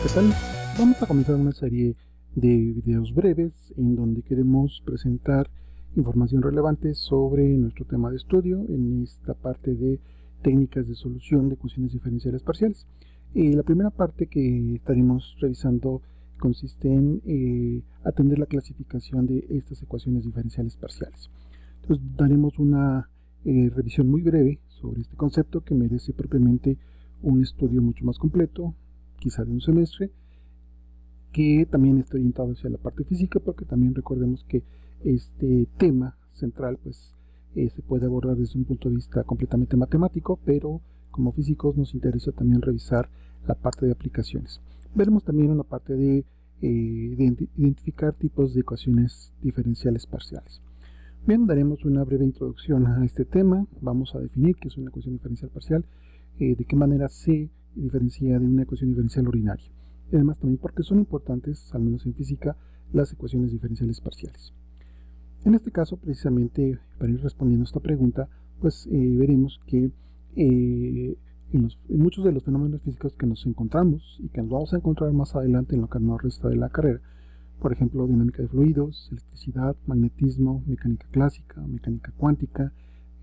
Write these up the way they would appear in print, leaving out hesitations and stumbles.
¿qué tal? Vamos a comenzar una serie de videos breves en donde queremos presentar información relevante sobre nuestro tema de estudio en esta parte de técnicas de solución de ecuaciones diferenciales parciales. La primera parte que estaremos revisando consiste en atender la clasificación de estas ecuaciones diferenciales parciales. Entonces daremos una revisión muy breve sobre este concepto que merece propiamente un estudio mucho más completo, quizá de un semestre, que también está orientado hacia la parte física, porque también recordemos que este tema central se puede abordar desde un punto de vista completamente matemático, pero como físicos nos interesa también revisar la parte de aplicaciones. Veremos también una parte de identificar tipos de ecuaciones diferenciales parciales. Bien, daremos una breve introducción a este tema. Vamos a definir qué es una ecuación diferencial parcial, de qué manera se diferencia de una ecuación diferencial ordinaria. Y además también porque son importantes, al menos en física, las ecuaciones diferenciales parciales. En este caso, precisamente, para ir respondiendo a esta pregunta, veremos que en muchos de los fenómenos físicos que nos encontramos y que nos vamos a encontrar más adelante en lo que nos resta de la carrera, por ejemplo, dinámica de fluidos, electricidad, magnetismo, mecánica clásica, mecánica cuántica,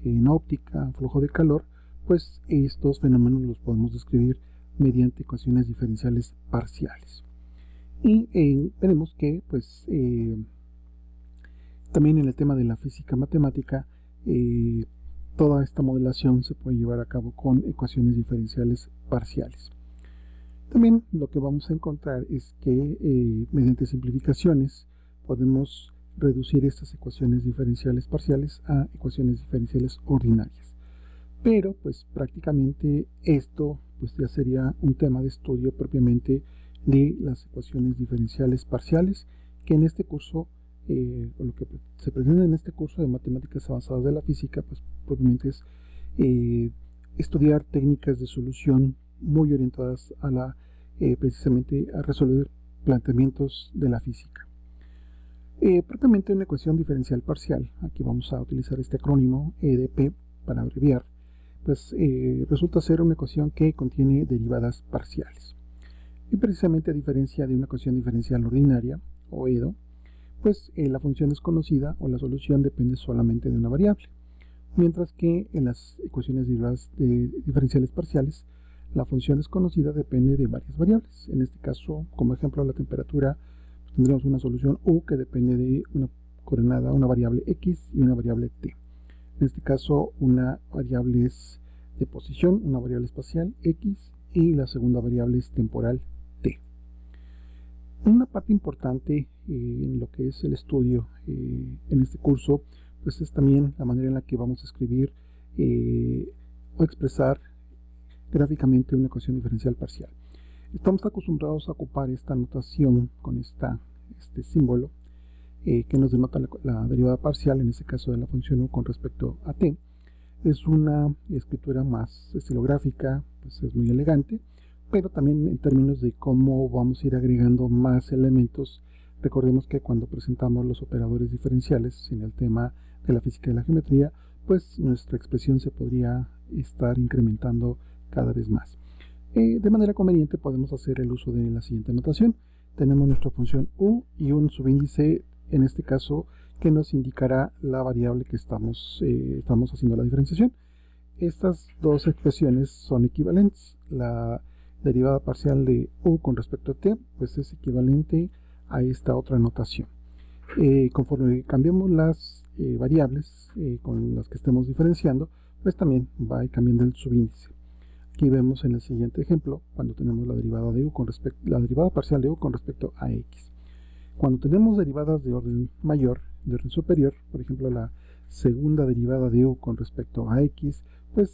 en óptica, flujo de calor, pues estos fenómenos los podemos describir mediante ecuaciones diferenciales parciales. Y veremos que también en el tema de la física matemática, toda esta modelación se puede llevar a cabo con ecuaciones diferenciales parciales. También lo que vamos a encontrar es que mediante simplificaciones podemos reducir estas ecuaciones diferenciales parciales a ecuaciones diferenciales ordinarias. Pero prácticamente esto ya sería un tema de estudio propiamente de las ecuaciones diferenciales parciales, que en este curso, o lo que se pretende en este curso de matemáticas avanzadas de la física, propiamente es estudiar técnicas de solución muy orientadas a precisamente a resolver planteamientos de la física. Propiamente una ecuación diferencial parcial, aquí vamos a utilizar este acrónimo EDP para abreviar, resulta ser una ecuación que contiene derivadas parciales. Y precisamente a diferencia de una ecuación diferencial ordinaria, o EDO, la función desconocida o la solución depende solamente de una variable, mientras que en las ecuaciones diferenciales parciales, la función desconocida depende de varias variables. En este caso, como ejemplo, la temperatura, tendremos una solución U que depende de una coordenada, una variable X y una variable T. En este caso, una variable es de posición, una variable espacial X y la segunda variable es temporal T. Una parte importante en lo que es el estudio en este curso, es también la manera en la que vamos a escribir o expresar gráficamente una ecuación diferencial parcial. Estamos acostumbrados a ocupar esta notación con este símbolo que nos denota la derivada parcial, en este caso de la función U con respecto a t. Es una escritura más estilográfica, es muy elegante, pero también en términos de cómo vamos a ir agregando más elementos. Recordemos que cuando presentamos los operadores diferenciales en el tema de la física y la geometría, nuestra expresión se podría estar incrementando cada vez más. De manera conveniente podemos hacer el uso de la siguiente notación. Tenemos nuestra función U y un subíndice, en este caso, que nos indicará la variable que estamos haciendo la diferenciación. Estas dos expresiones son equivalentes. La derivada parcial de U con respecto a t es equivalente a esta otra notación. Conforme cambiemos las variables con las que estemos diferenciando, también va cambiando el subíndice. Aquí vemos en el siguiente ejemplo, cuando tenemos la derivada parcial de U con respecto a X. Cuando tenemos derivadas de orden mayor, de orden superior, por ejemplo la segunda derivada de U con respecto a X,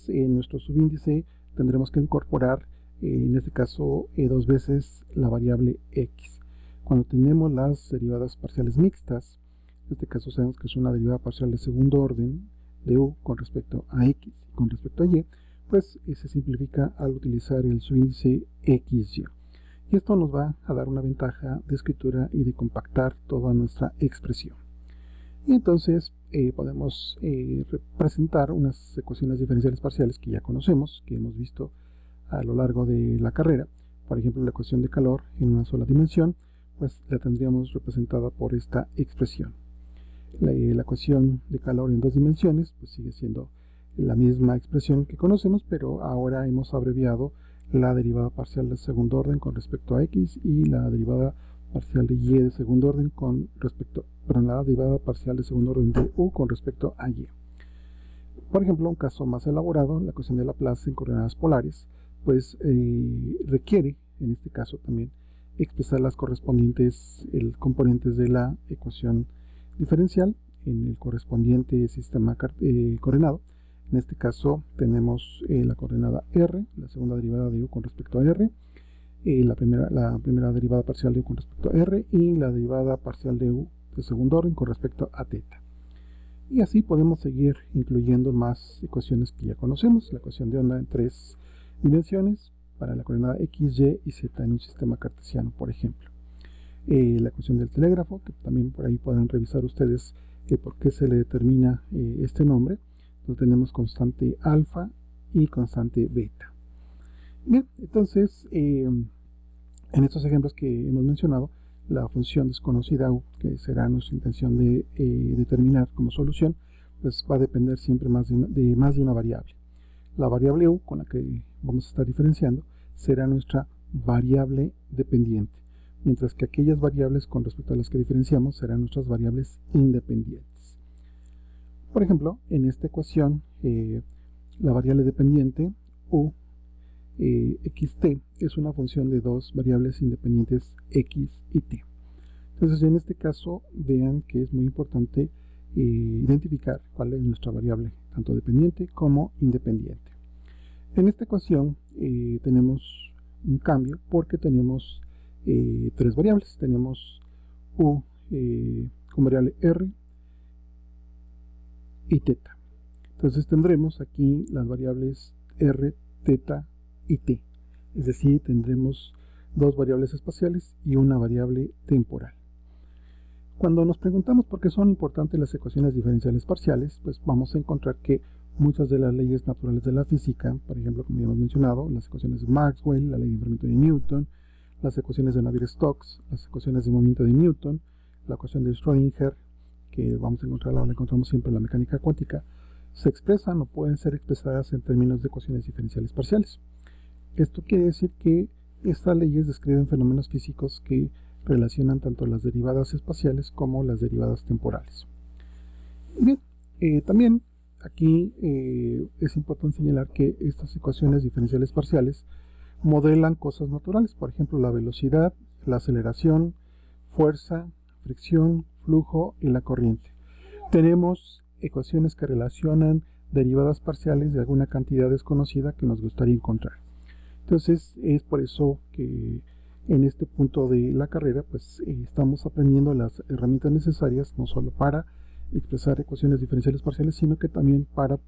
en nuestro subíndice tendremos que incorporar, en este caso, dos veces la variable X. Cuando tenemos las derivadas parciales mixtas, en este caso sabemos que es una derivada parcial de segundo orden de U con respecto a X y con respecto a Y, se simplifica al utilizar el subíndice XY. Y esto nos va a dar una ventaja de escritura y de compactar toda nuestra expresión. Y entonces podemos representar unas ecuaciones diferenciales parciales que ya conocemos, que hemos visto a lo largo de la carrera, por ejemplo la ecuación de calor en una sola dimensión, pues la tendríamos representada por esta expresión. La ecuación de calor en dos dimensiones pues sigue siendo la misma expresión que conocemos, pero ahora hemos abreviado la derivada parcial de segundo orden con respecto a x y la derivada parcial de y de segundo orden la derivada parcial de segundo orden de u con respecto a y. Por ejemplo, un caso más elaborado, la ecuación de Laplace en coordenadas polares, pues requiere, en este caso también, expresar las correspondientes componentes de la ecuación diferencial en el correspondiente sistema coordenado. En este caso tenemos la coordenada r, la segunda derivada de u con respecto a r, la primera derivada parcial de u con respecto a r y la derivada parcial de u de segundo orden con respecto a θ. Y así podemos seguir incluyendo más ecuaciones que ya conocemos, la ecuación de onda en tres dimensiones para la coordenada x, y y z en un sistema cartesiano, por ejemplo. La ecuación del telégrafo, que también por ahí pueden revisar ustedes por qué se le determina este nombre. Entonces tenemos constante alfa y constante beta. Bien, entonces en estos ejemplos que hemos mencionado, la función desconocida u, que será nuestra intención de determinar como solución, pues va a depender siempre de más de una variable. La variable u, con la que vamos a estar diferenciando, será nuestra variable dependiente, mientras que aquellas variables con respecto a las que diferenciamos serán nuestras variables independientes. Por ejemplo, en esta ecuación, la variable dependiente u xt es una función de dos variables independientes x y t. Entonces, en este caso, vean que es muy importante identificar cuál es nuestra variable, tanto dependiente como independiente. En esta ecuación tenemos un cambio porque tenemos tres variables. Tenemos u con variable r y θ. Entonces tendremos aquí las variables r, θ y t. Es decir, tendremos dos variables espaciales y una variable temporal. Cuando nos preguntamos por qué son importantes las ecuaciones diferenciales parciales, pues vamos a encontrar que muchas de las leyes naturales de la física, por ejemplo, como ya hemos mencionado, las ecuaciones de Maxwell, la ley de enfriamiento de Newton, las ecuaciones de Navier-Stokes, las ecuaciones de movimiento de Newton, la ecuación de Schrödinger, que vamos a encontrarla, la encontramos siempre en la mecánica cuántica, se expresan o pueden ser expresadas en términos de ecuaciones diferenciales parciales. Esto quiere decir que estas leyes describen fenómenos físicos que relacionan tanto las derivadas espaciales como las derivadas temporales. Bien, también aquí es importante señalar que estas ecuaciones diferenciales parciales modelan cosas naturales, por ejemplo la velocidad, la aceleración, fuerza, fricción, flujo y la corriente. Tenemos ecuaciones que relacionan derivadas parciales de alguna cantidad desconocida que nos gustaría encontrar. Entonces es por eso que en este punto de la carrera pues estamos aprendiendo las herramientas necesarias no solo para expresar ecuaciones diferenciales parciales, sino que también para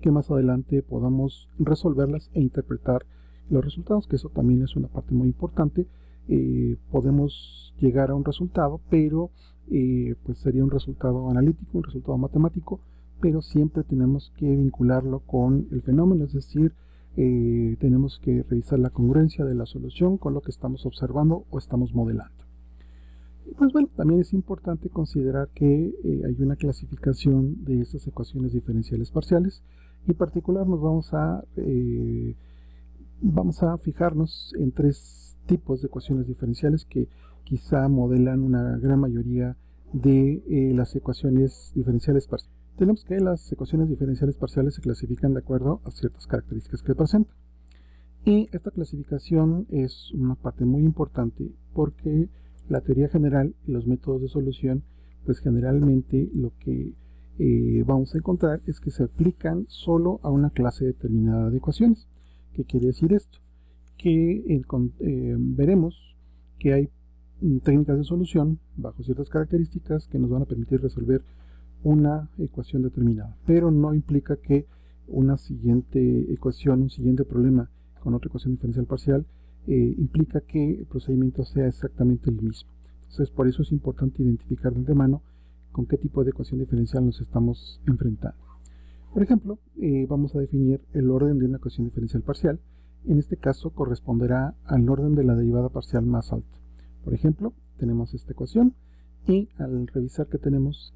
que más adelante podamos resolverlas e interpretar los resultados, que eso también es una parte muy importante. Podemos llegar a un resultado, pero pues sería un resultado analítico, un resultado matemático, pero siempre tenemos que vincularlo con el fenómeno, es decir, tenemos que revisar la congruencia de la solución con lo que estamos observando o estamos modelando. Y pues bueno, también es importante considerar que hay una clasificación de estas ecuaciones diferenciales parciales, y en particular nos vamos a fijarnos en tres tipos de ecuaciones diferenciales que quizá modelan una gran mayoría de las ecuaciones diferenciales parciales. Tenemos que las ecuaciones diferenciales parciales se clasifican de acuerdo a ciertas características que presentan. Y esta clasificación es una parte muy importante porque la teoría general y los métodos de solución, pues generalmente lo que vamos a encontrar es que se aplican solo a una clase determinada de ecuaciones. ¿Qué quiere decir esto? Que veremos que hay técnicas de solución bajo ciertas características que nos van a permitir resolver una ecuación determinada, pero no implica que una siguiente ecuación, un siguiente problema con otra ecuación diferencial parcial implica que el procedimiento sea exactamente el mismo. Entonces, por eso es importante identificar de antemano con qué tipo de ecuación diferencial nos estamos enfrentando. Por ejemplo, vamos a definir el orden de una ecuación diferencial parcial En este caso corresponderá al orden de la derivada parcial más alto. Por ejemplo, tenemos esta ecuación y al revisar que tenemos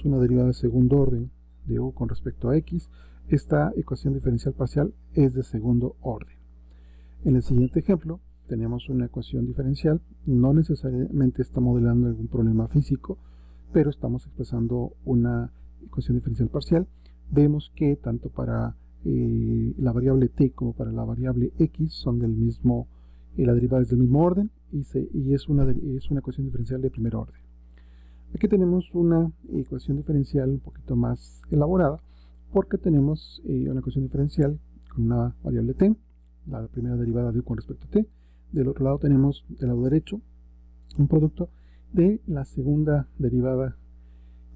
una derivada de segundo orden de u con respecto a x, esta ecuación diferencial parcial es de segundo orden. En el siguiente ejemplo tenemos una ecuación diferencial, no necesariamente está modelando algún problema físico, pero estamos expresando una ecuación diferencial parcial. Vemos que tanto para la variable t como para la variable x son del mismo, la derivada es del mismo orden y es una ecuación diferencial de primer orden. Aquí tenemos una ecuación diferencial un poquito más elaborada porque tenemos una ecuación diferencial con una variable t, la primera derivada de u con respecto a t. Del otro lado tenemos del lado derecho un producto de la segunda derivada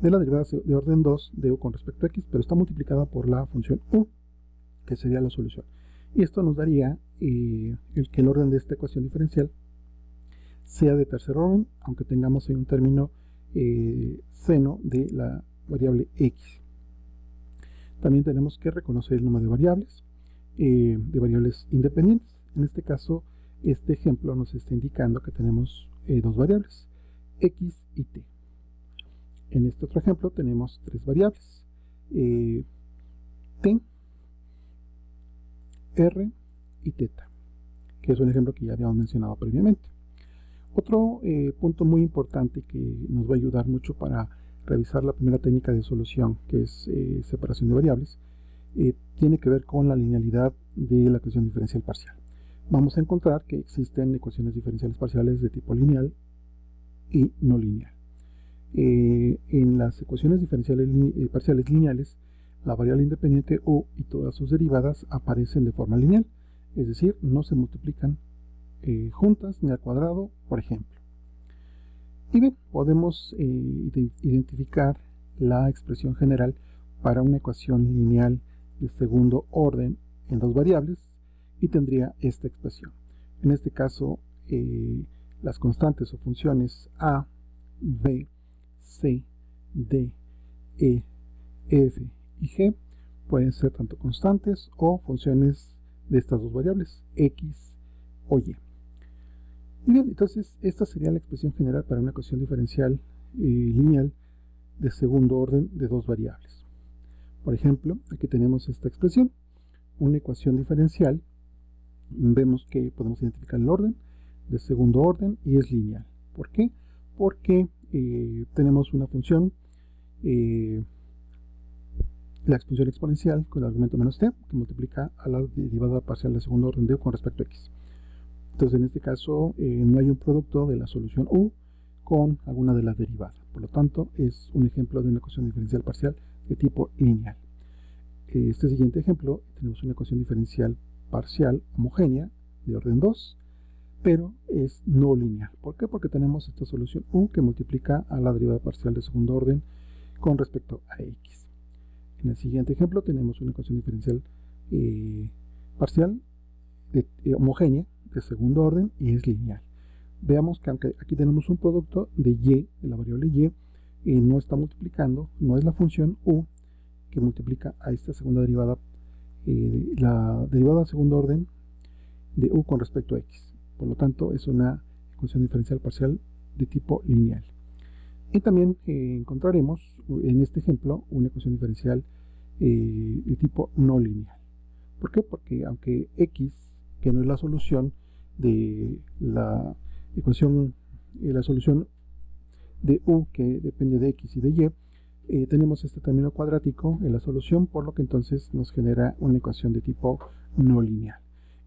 de la derivada de orden 2 de u con respecto a x, pero está multiplicada por la función u, que sería la solución. Y esto nos daría que el orden de esta ecuación diferencial sea de tercer orden, aunque tengamos en un término seno de la variable x. También tenemos que reconocer el número de variables independientes. En este caso, este ejemplo nos está indicando que tenemos dos variables, x y t. En este otro ejemplo tenemos tres variables, t, r y θ, que es un ejemplo que ya habíamos mencionado previamente. Otro punto muy importante que nos va a ayudar mucho para revisar la primera técnica de solución, que es separación de variables, tiene que ver con la linealidad de la ecuación diferencial parcial. Vamos a encontrar que existen ecuaciones diferenciales parciales de tipo lineal y no lineal. En las ecuaciones diferenciales parciales lineales, la variable independiente u y todas sus derivadas aparecen de forma lineal, es decir, no se multiplican juntas ni al cuadrado, por ejemplo. Y bien, podemos identificar la expresión general para una ecuación lineal de segundo orden en dos variables y tendría esta expresión. En este caso, las constantes o funciones a, b, c, d, e, f y g pueden ser tanto constantes o funciones de estas dos variables, x o y. Y bien, entonces esta sería la expresión general para una ecuación diferencial lineal de segundo orden de dos variables. Por ejemplo, aquí tenemos esta expresión, una ecuación diferencial. Vemos que podemos identificar el orden de segundo orden y es lineal. ¿Por qué? Porque tenemos una función, la expansión exponencial con el argumento menos t, que multiplica a la derivada parcial de segundo orden de u con respecto a x. Entonces en este caso no hay un producto de la solución u con alguna de las derivadas. Por lo tanto es un ejemplo de una ecuación diferencial parcial de tipo lineal. Este siguiente ejemplo tenemos una ecuación diferencial parcial homogénea de orden 2, pero es no lineal. ¿Por qué? Porque tenemos esta solución u que multiplica a la derivada parcial de segundo orden con respecto a x. En el siguiente ejemplo tenemos una ecuación diferencial parcial homogénea de segundo orden y es lineal. Veamos que aunque aquí tenemos un producto de y, de la variable y, no está multiplicando, no es la función u que multiplica a esta segunda derivada, la derivada de segundo orden de u con respecto a x. Por lo tanto, es una ecuación diferencial parcial de tipo lineal. Y también encontraremos en este ejemplo una ecuación diferencial de tipo no lineal. ¿Por qué? Porque aunque x, que no es la solución de la ecuación, la solución de u que depende de x y de y, tenemos este término cuadrático en la solución, por lo que entonces nos genera una ecuación de tipo no lineal.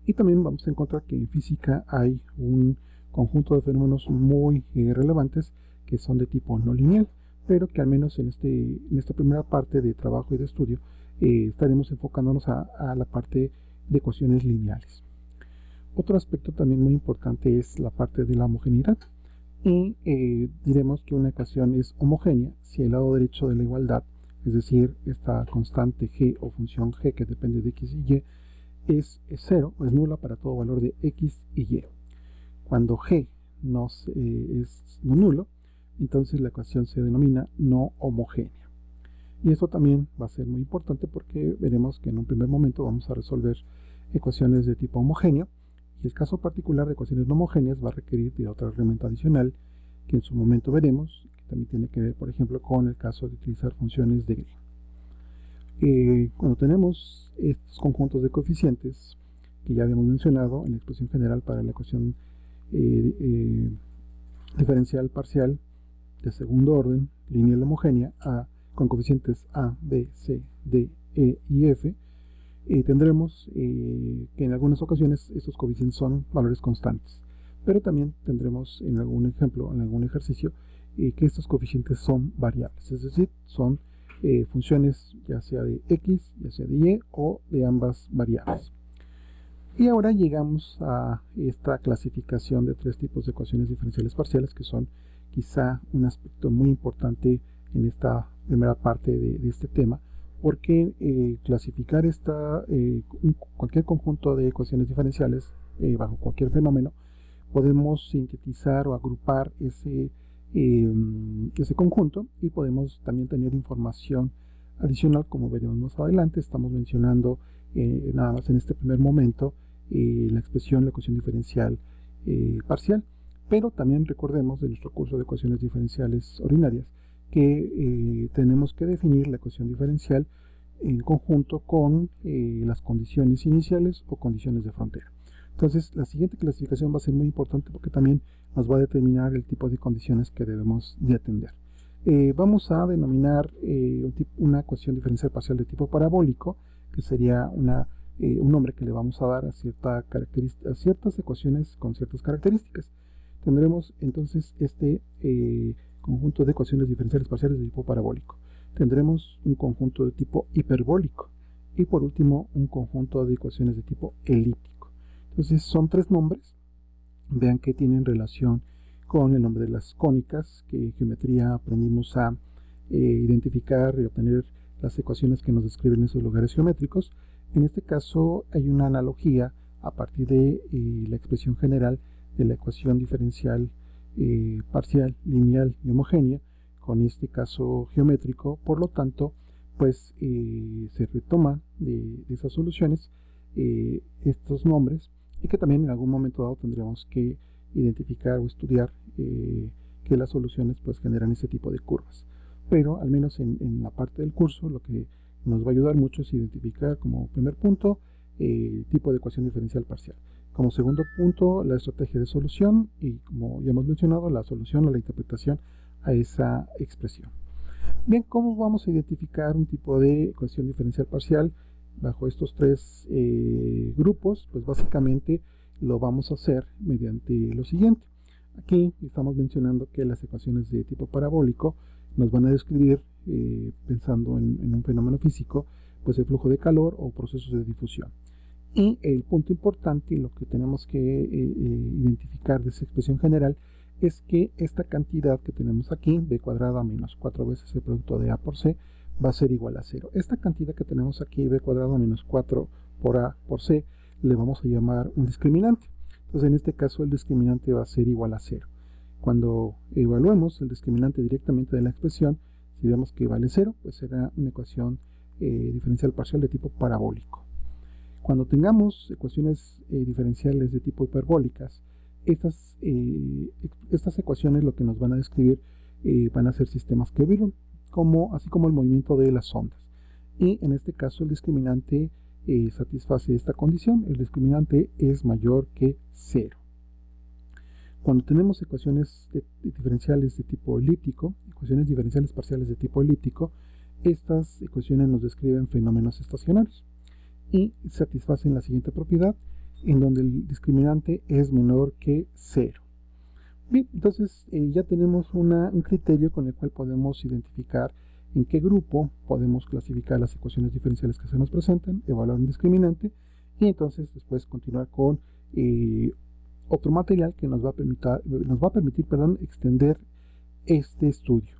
Y también vamos a encontrar que en física hay un conjunto de fenómenos muy relevantes que son de tipo no lineal, pero que al menos en esta primera parte de trabajo y de estudio estaremos enfocándonos a la parte de ecuaciones lineales. Otro aspecto también muy importante es la parte de la homogeneidad. Y diremos que una ecuación es homogénea si el lado derecho de la igualdad, es decir, esta constante g o función g que depende de x y y, es 0 o es nula para todo valor de x y y. Cuando g es no nulo, entonces la ecuación se denomina no homogénea. Y esto también va a ser muy importante porque veremos que en un primer momento vamos a resolver ecuaciones de tipo homogéneo, y el caso particular de ecuaciones no homogéneas va a requerir de otro elemento adicional que en su momento veremos, que también tiene que ver, por ejemplo, con el caso de utilizar funciones de Green. Cuando tenemos estos conjuntos de coeficientes que ya habíamos mencionado en la expresión general para la ecuación diferencial parcial de segundo orden, lineal homogénea, con coeficientes A, B, C, D, E y F, tendremos que en algunas ocasiones estos coeficientes son valores constantes, pero también tendremos en algún ejemplo, en algún ejercicio, que estos coeficientes son variables, es decir, son funciones ya sea de X, ya sea de Y o de ambas variables. Y ahora llegamos a esta clasificación de tres tipos de ecuaciones diferenciales parciales, que son quizá un aspecto muy importante en esta primera parte de este tema, porque clasificar cualquier conjunto de ecuaciones diferenciales bajo cualquier fenómeno, podemos sintetizar o agrupar ese conjunto, y podemos también tener información adicional, como veremos más adelante. Estamos mencionando nada más en este primer momento la expresión, la ecuación diferencial parcial, pero también recordemos de nuestro curso de ecuaciones diferenciales ordinarias que tenemos que definir la ecuación diferencial en conjunto con las condiciones iniciales o condiciones de frontera. Entonces, la siguiente clasificación va a ser muy importante porque también nos va a determinar el tipo de condiciones que debemos de atender. Vamos a denominar una ecuación diferencial parcial de tipo parabólico, que sería un nombre que le vamos a dar a ciertas ecuaciones con ciertas características. Tendremos entonces este conjunto de ecuaciones diferenciales parciales de tipo parabólico. Tendremos un conjunto de tipo hiperbólico y por último un conjunto de ecuaciones de tipo elíptico. Entonces son tres nombres. Vean que tienen relación con el nombre de las cónicas, que en geometría aprendimos a identificar y obtener las ecuaciones que nos describen esos lugares geométricos. En este caso hay una analogía a partir de la expresión general de la ecuación diferencial parcial, lineal y homogénea con este caso geométrico. Por lo tanto, pues se retoma de esas soluciones estos nombres, y que también en algún momento dado tendríamos que identificar o estudiar que las soluciones pues generan ese tipo de curvas. Pero al menos en la parte del curso lo que nos va a ayudar mucho es identificar como primer punto tipo de ecuación diferencial parcial. Como segundo punto, la estrategia de solución, y como ya hemos mencionado, la solución o la interpretación a esa expresión. Bien, ¿cómo vamos a identificar un tipo de ecuación diferencial parcial bajo estos tres grupos? Pues básicamente lo vamos a hacer mediante lo siguiente. Aquí estamos mencionando que las ecuaciones de tipo parabólico nos van a describir, pensando en un fenómeno físico, pues el flujo de calor o procesos de difusión. Y el punto importante y lo que tenemos que identificar de esa expresión general es que esta cantidad que tenemos aquí, b cuadrada menos 4 veces el producto de a por c, va a ser igual a 0. Esta cantidad que tenemos aquí, b cuadrada menos 4 por a por c, le vamos a llamar un discriminante. Entonces en este caso el discriminante va a ser igual a 0. Cuando evaluemos el discriminante directamente de la expresión, si vemos que vale 0, pues será una ecuación diferencial parcial de tipo parabólico. Cuando tengamos ecuaciones diferenciales de tipo hiperbólicas, estas ecuaciones lo que nos van a describir van a ser sistemas que vibran, así como el movimiento de las ondas. Y en este caso el discriminante satisface esta condición. El discriminante es mayor que 0. Cuando tenemos ecuaciones diferenciales de tipo elíptico, ecuaciones diferenciales parciales de tipo elíptico, estas ecuaciones nos describen fenómenos estacionarios y satisfacen la siguiente propiedad, en donde el discriminante es menor que 0. Bien, entonces ya tenemos un criterio con el cual podemos identificar en qué grupo podemos clasificar las ecuaciones diferenciales que se nos presentan, evaluar un discriminante, y entonces después continuar con otro material que nos va a permitir extender este estudio.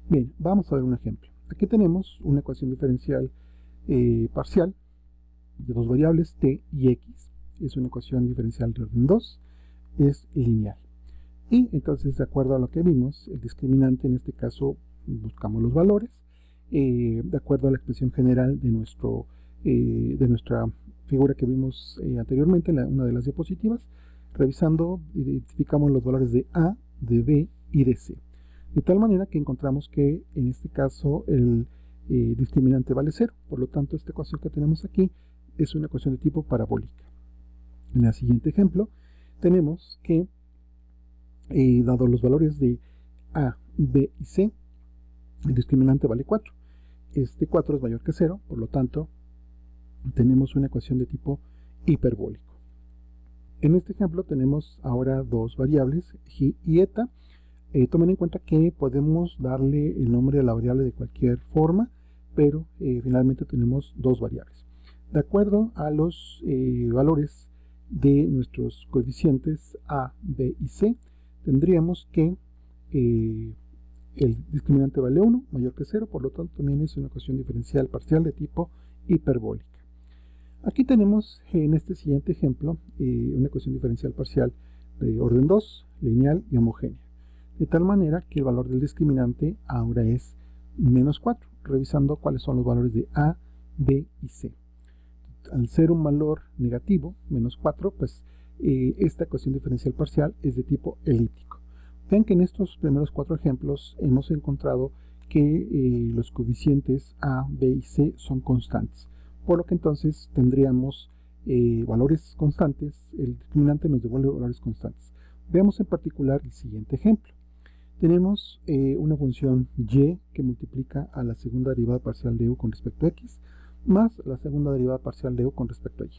Bien, vamos a ver un ejemplo. Aquí tenemos una ecuación diferencial parcial de dos variables t y x. Es una ecuación diferencial de orden 2, es lineal. Y entonces, de acuerdo a lo que vimos, el discriminante en este caso buscamos los valores de acuerdo a la expresión general de nuestra figura que vimos anteriormente en una de las diapositivas. Revisando, identificamos los valores de A, de B y de C. De tal manera que encontramos que en este caso el discriminante vale 0. Por lo tanto, esta ecuación que tenemos aquí es una ecuación de tipo parabólica. En el siguiente ejemplo tenemos que, dado los valores de A, B y C, el discriminante vale 4. Este 4 es mayor que 0, por lo tanto tenemos una ecuación de tipo hiperbólico. En este ejemplo tenemos ahora dos variables, g y eta. Tomen en cuenta que podemos darle el nombre a la variable de cualquier forma, pero finalmente tenemos dos variables. De acuerdo a los valores de nuestros coeficientes A, B y C, tendríamos que el discriminante vale 1, mayor que 0, por lo tanto también es una ecuación diferencial parcial de tipo hiperbólica. Aquí tenemos en este siguiente ejemplo una ecuación diferencial parcial de orden 2, lineal y homogénea, de tal manera que el valor del discriminante ahora es menos 4, revisando cuáles son los valores de A, B y C. Al ser un valor negativo, menos 4, pues esta ecuación diferencial parcial es de tipo elíptico. Vean que en estos primeros 4 ejemplos hemos encontrado que los coeficientes A, B y C son constantes, por lo que entonces tendríamos valores constantes, el discriminante nos devuelve valores constantes. Veamos en particular el siguiente ejemplo. Tenemos una función y que multiplica a la segunda derivada parcial de u con respecto a x, más la segunda derivada parcial de u con respecto a y.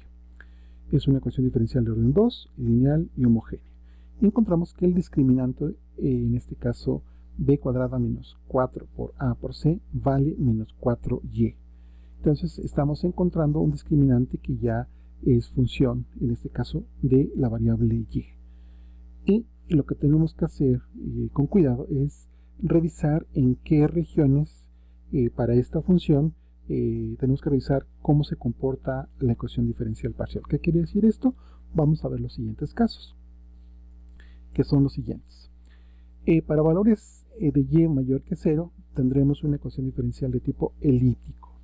Es una ecuación diferencial de orden 2, lineal y homogénea. Y encontramos que el discriminante, en este caso b cuadrada menos 4 por a por c, vale menos 4y. Entonces estamos encontrando un discriminante que ya es función, en este caso, de la variable y. Y lo que tenemos que hacer con cuidado es revisar en qué regiones para esta función tenemos que revisar cómo se comporta la ecuación diferencial parcial. ¿Qué quiere decir esto? Vamos a ver los siguientes casos, que son los siguientes. Para valores de y mayor que 0, tendremos una ecuación diferencial de tipo elíptico.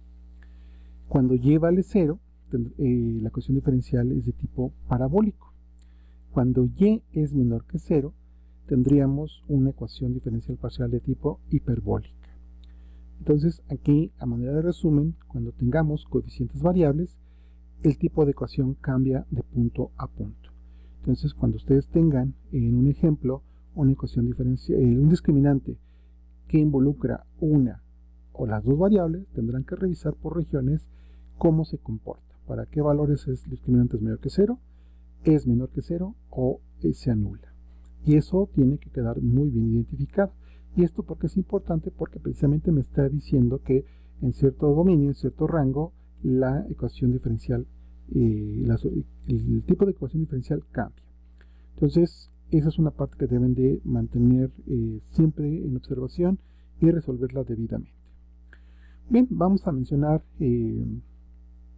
Cuando y vale 0, la ecuación diferencial es de tipo parabólico. Cuando y es menor que 0, tendríamos una ecuación diferencial parcial de tipo hiperbólica. Entonces, aquí, a manera de resumen, cuando tengamos coeficientes variables, el tipo de ecuación cambia de punto a punto. Entonces, cuando ustedes tengan en un ejemplo una ecuación diferencial, un discriminante que involucra una o las dos variables, tendrán que revisar por regiones cómo se comporta, para qué valores el discriminante es mayor que 0, es menor que 0 o se anula. Y eso tiene que quedar muy bien identificado. Y esto porque es importante, porque precisamente me está diciendo que en cierto dominio, en cierto rango, la ecuación diferencial, el tipo de ecuación diferencial cambia. Entonces, esa es una parte que deben de mantener siempre en observación y resolverla debidamente. Bien, vamos a mencionar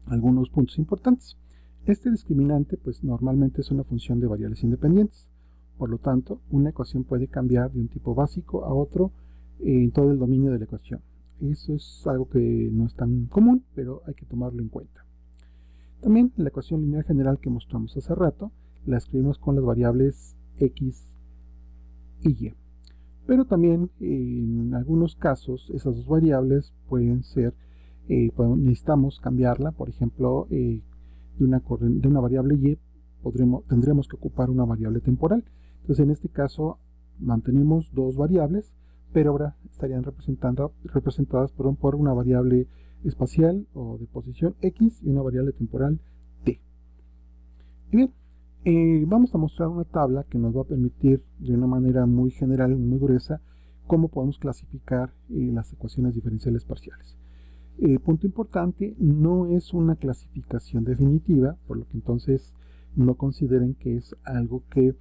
algunos puntos importantes. Este discriminante, pues normalmente es una función de variables independientes. Por lo tanto, una ecuación puede cambiar de un tipo básico a otro en todo el dominio de la ecuación. Eso es algo que no es tan común, pero hay que tomarlo en cuenta. También la ecuación lineal general que mostramos hace rato, la escribimos con las variables x y y. Pero también en algunos casos esas dos variables pueden ser, necesitamos cambiarla, por ejemplo, de una variable y tendremos que ocupar una variable temporal. Entonces en este caso mantenemos dos variables, pero ahora estarían representadas por una variable espacial o de posición x y una variable temporal t. Y bien, vamos a mostrar una tabla que nos va a permitir de una manera muy general, muy gruesa, cómo podemos clasificar las ecuaciones diferenciales parciales. Punto importante, no es una clasificación definitiva, por lo que entonces no consideren que es algo que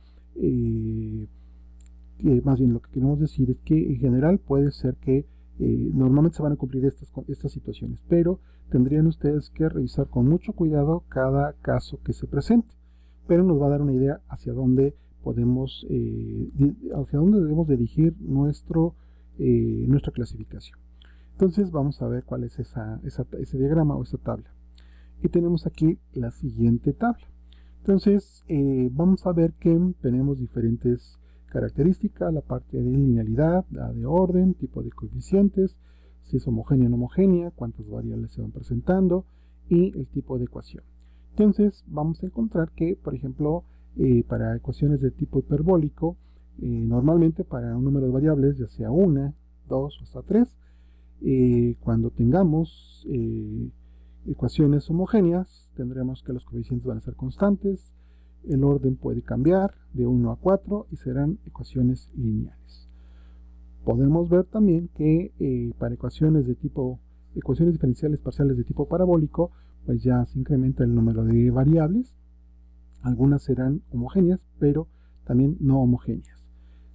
más bien lo que queremos decir es que en general puede ser que normalmente se van a cumplir estas situaciones, pero tendrían ustedes que revisar con mucho cuidado cada caso que se presente, pero nos va a dar una idea hacia dónde podemos, hacia dónde debemos dirigir nuestra clasificación. Entonces vamos a ver cuál es ese diagrama o esa tabla. y tenemos aquí la siguiente tabla. Entonces vamos a ver que tenemos diferentes características: la parte de linealidad, la de orden, tipo de coeficientes, si es homogénea o no homogénea, cuántas variables se van presentando y el tipo de ecuación. Entonces vamos a encontrar que, por ejemplo, para ecuaciones de tipo hiperbólico, normalmente para un número de variables, ya sea 1, 2 o hasta 3, cuando tengamos ecuaciones homogéneas, tendremos que los coeficientes van a ser constantes, el orden puede cambiar de 1 a 4 y serán ecuaciones lineales. Podemos ver también que para ecuaciones diferenciales parciales de tipo parabólico, pues ya se incrementa el número de variables. Algunas serán homogéneas, pero también no homogéneas.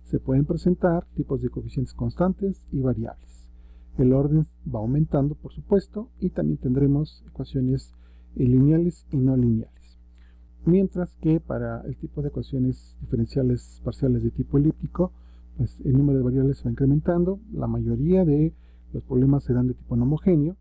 Se pueden presentar tipos de coeficientes constantes y variables. El orden va aumentando, por supuesto, y también tendremos ecuaciones lineales y no lineales. Mientras que para el tipo de ecuaciones diferenciales parciales de tipo elíptico, pues el número de variables se va incrementando. La mayoría de los problemas serán de tipo no homogéneo.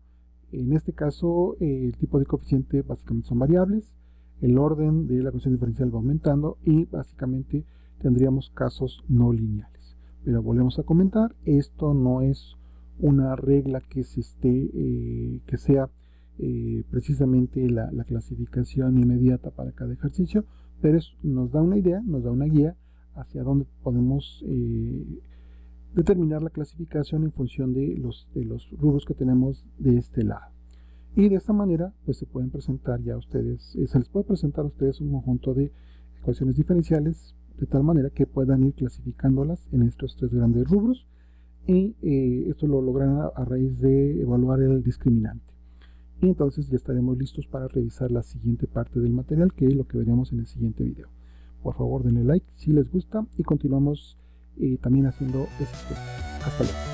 En este caso, el tipo de coeficiente básicamente son variables. El orden de la ecuación diferencial va aumentando y básicamente tendríamos casos no lineales. Pero volvemos a comentar, esto no es una regla que sea precisamente la clasificación inmediata para cada ejercicio, pero nos da una idea, nos da una guía hacia dónde podemos determinar la clasificación en función de los rubros que tenemos de este lado. Y de esta manera pues se pueden presentar ya a ustedes, se les puede presentar a ustedes un conjunto de ecuaciones diferenciales de tal manera que puedan ir clasificándolas en estos tres grandes rubros, y esto lo lograrán a raíz de evaluar el discriminante. Y entonces ya estaremos listos para revisar la siguiente parte del material, que es lo que veremos en el siguiente video. Por favor denle like si les gusta y continuamos también haciendo este. Hasta luego.